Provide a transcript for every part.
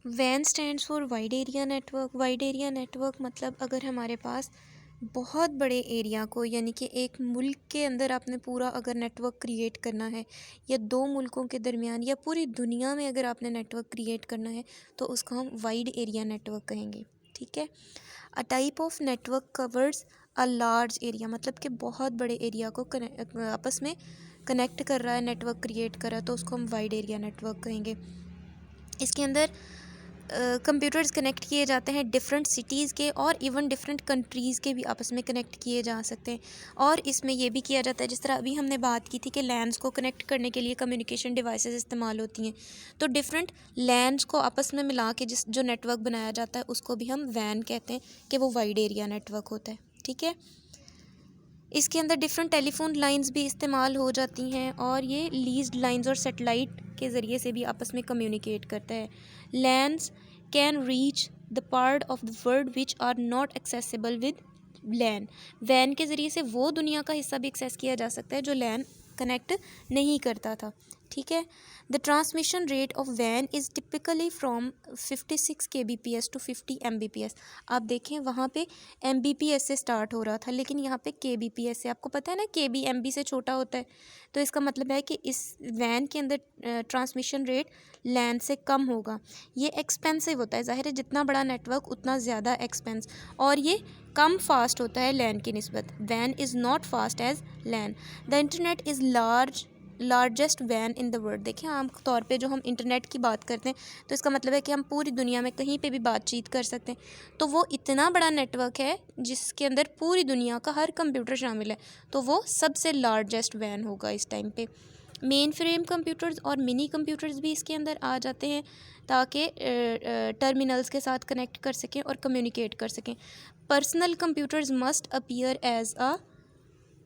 Van stands for wide area network. Wide area network मतलब अगर हमारे पास बहुत बड़े एरिया को, यानी कि एक मुल्क के अंदर आपने पूरा अगर नेटवर्क क्रिएट करना है, या दो मुल्कों के दरमियान, या पूरी दुनिया में अगर आपने नेटवर्क क्रिएट करना है, तो उसको हम वाइड एरिया नेटवर्क कहेंगे। ठीक है। A type of network covers a large area, मतलब कि बहुत बड़े एरिया को आपस में कनेक्ट कर रहा है, नेटवर्क क्रिएट कर रहा है, तो उसको हम वाइड एरिया नेटवर्क कहेंगे। इसके अंदर कंप्यूटर्स कनेक्ट किए जाते हैं डिफरेंट सिटीज़ के, और इवन डिफरेंट कंट्रीज़ के भी आपस में कनेक्ट किए जा सकते हैं। और इसमें यह भी किया जाता है, जिस तरह अभी हमने बात की थी कि लैंड्स को कनेक्ट करने के लिए कम्युनिकेशन डिवाइसेस इस्तेमाल होती हैं, तो डिफरेंट लैंड्स को आपस में मिला के जो नेटवर्क बनाया जाता है, उसको भी हम वैन कहते हैं कि वो वाइड एरिया नेटवर्क होता है। ठीक है। इसके अंदर डिफरेंट टेलीफोन लाइंस भी इस्तेमाल हो जाती हैं, और ये लीज्ड लाइंस और सेटेलाइट के ज़रिए से भी आपस में कम्युनिकेट करता है। Lands can reach the part of the world which are not accessible with LAN. वैन के ज़रिए से वो दुनिया का हिस्सा भी एक्सेस किया जा सकता है जो लैन कनेक्ट नहीं करता था। ठीक है। द ट्रांसमिशन रेट ऑफ वैन is typically from 56 kbps to 50 mbps। आप देखें वहाँ पे mbps से स्टार्ट हो रहा था, लेकिन यहाँ पे kbps से, आपको पता है ना kb mb से छोटा होता है, तो इसका मतलब है कि इस वैन के अंदर ट्रांसमिशन रेट लैन से कम होगा। ये एक्सपेंसिव होता है, ज़ाहिर है जितना बड़ा नेटवर्क उतना ज़्यादा एक्सपेंस, और ये कम फास्ट होता है लैन की निस्बत। वैन is not fast as LAN. The internet is largest वैन इन द वर्ल्ड। देखें आम तौर पे जो हम इंटरनेट की बात करते हैं, तो इसका मतलब है कि हम पूरी दुनिया में कहीं पे भी बातचीत कर सकते हैं, तो वो इतना बड़ा नेटवर्क है जिसके अंदर पूरी दुनिया का हर कंप्यूटर शामिल है, तो वो सबसे लार्जेस्ट वैन होगा इस टाइम पे। मेन फ्रेम कंप्यूटर्स और मिनी कंप्यूटर्स भी इसके अंदर आ जाते हैं, ताकि टर्मिनल्स के साथ कनेक्ट कर सकें और कम्युनिकेट कर सकें। Personal computers must appear as a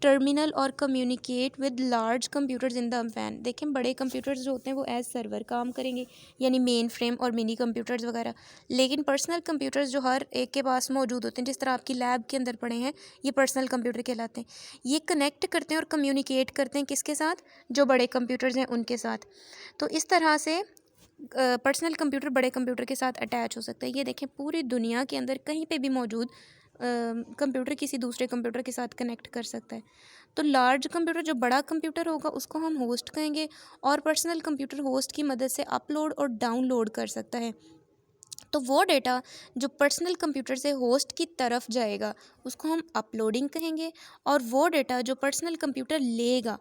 terminal और communicate with large computers in the वैन। देखें बड़े कंप्यूटर्स जो होते हैं वो एज सर्वर काम करेंगे, यानी मेन फ्रेम और मिनी कंप्यूटर्स वगैरह, लेकिन पर्सनल कंप्यूटर्स जो हर एक के पास मौजूद होते हैं, जिस तरह आपकी लैब के अंदर पड़े हैं, ये पर्सनल कंप्यूटर कहलाते हैं। ये कनेक्ट करते हैं और कम्युनिकेट करते हैं किसके साथ? जो बड़े कंप्यूटर्स हैं उनके साथ। तो इस तरह से पर्सनल कंप्यूटर बड़े कंप्यूटर के साथ अटैच हो सकता है। ये देखें पूरी दुनिया के अंदर कहीं पे भी मौजूद कंप्यूटर किसी दूसरे कंप्यूटर के साथ कनेक्ट कर सकता है। तो लार्ज कंप्यूटर जो बड़ा कंप्यूटर होगा उसको हम होस्ट कहेंगे, और पर्सनल कंप्यूटर होस्ट की मदद से अपलोड और डाउनलोड कर सकता है। तो वो डेटा जो पर्सनल कंप्यूटर से होस्ट की तरफ जाएगा उसको हम अपलोडिंग कहेंगे, और वो डेटा जो पर्सनल कंप्यूटर लेगा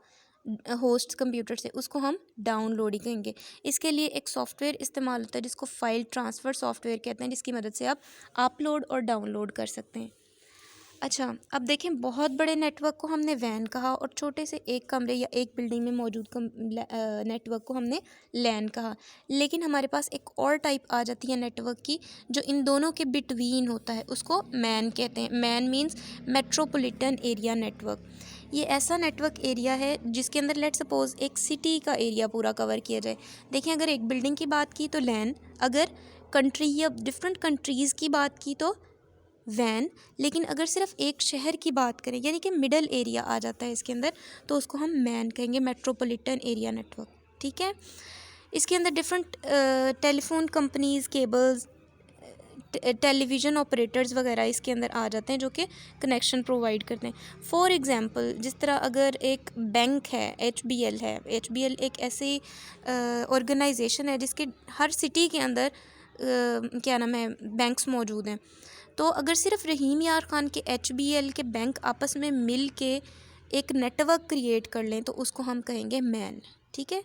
होस्ट कंप्यूटर से उसको हम डाउनलोडिंग कहेंगे। इसके लिए एक सॉफ्टवेयर इस्तेमाल होता है जिसको फाइल ट्रांसफ़र सॉफ्टवेयर कहते हैं, जिसकी मदद से आप अपलोड और डाउनलोड कर सकते हैं। अच्छा, अब देखें बहुत बड़े नेटवर्क को हमने वैन कहा, और छोटे से एक कमरे या एक बिल्डिंग में मौजूद नेटवर्क को हमने लैन कहा। लेकिन हमारे पास एक और टाइप आ जाती है नेटवर्क की जो इन दोनों के बिटवीन होता है, उसको मैन कहते हैं। Man means metropolitan area network. ये ऐसा नेटवर्क एरिया है जिसके अंदर लेट सपोज एक सिटी का एरिया पूरा कवर किया जाए। देखें अगर एक बिल्डिंग की बात की तो लैन, अगर कंट्री या डिफरेंट कंट्रीज़ की बात की तो वैन, लेकिन अगर सिर्फ एक शहर की बात करें यानी कि मिडल एरिया आ जाता है इसके अंदर, तो उसको हम मैन कहेंगे, मेट्रोपॉलिटन एरिया नेटवर्क। ठीक है। इसके अंदर different telephone companies, cables, television operators वगैरह इसके अंदर आ जाते हैं जो कि कनेक्शन प्रोवाइड करते हैं। फॉर एग्ज़ाम्पल जिस तरह अगर एक बैंक है, HBL है, HBL एक ऐसी ऑर्गेनाइजेशन है जिसके हर सिटी के अंदर क्या नाम है, बैंक्स मौजूद हैं। तो अगर सिर्फ रहीम यार ख़ान के HBL के बैंक आपस में मिल के एक नेटवर्क क्रिएट कर लें तो उसको हम कहेंगे मैन। ठीक है।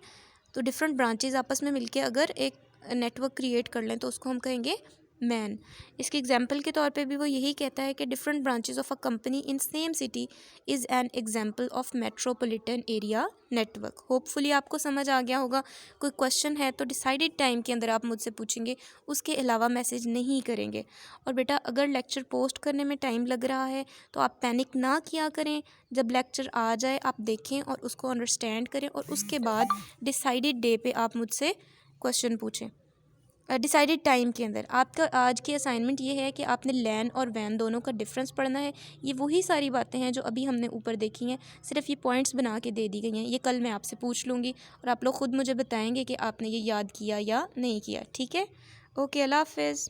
तो डिफरेंट ब्रांचेस आपस में मिलके अगर एक नेटवर्क क्रिएट कर लें तो उसको हम कहेंगे मैन। इसके एग्जांपल के तौर पे भी वो यही कहता है कि different branches of a company in same city is an example of metropolitan area network. Hopefully आपको समझ आ गया होगा। कोई क्वेश्चन है तो डिसाइडेड टाइम के अंदर आप मुझसे पूछेंगे, उसके अलावा मैसेज नहीं करेंगे। और बेटा अगर लेक्चर पोस्ट करने में टाइम लग रहा है तो आप पैनिक ना किया करें। जब लेक्चर आ जाए आप देखें और उसको अंडरस्टैंड करें, और उसके बाद डिसाइडेड डे पे आप मुझसे क्वेश्चन पूछें डिसाइडेड टाइम के अंदर। आपका आज की असाइनमेंट ये है कि आपने लैन और वैन दोनों का डिफरेंस पढ़ना है। ये वही सारी बातें हैं जो अभी हमने ऊपर देखी हैं, सिर्फ ये पॉइंट्स बना के दे दी गई हैं। ये कल मैं आपसे पूछ लूँगी और आप लोग ख़ुद मुझे बताएंगे कि आपने ये याद किया या नहीं किया। ठीक है। ओके, अल्लाह हाफ़िज़।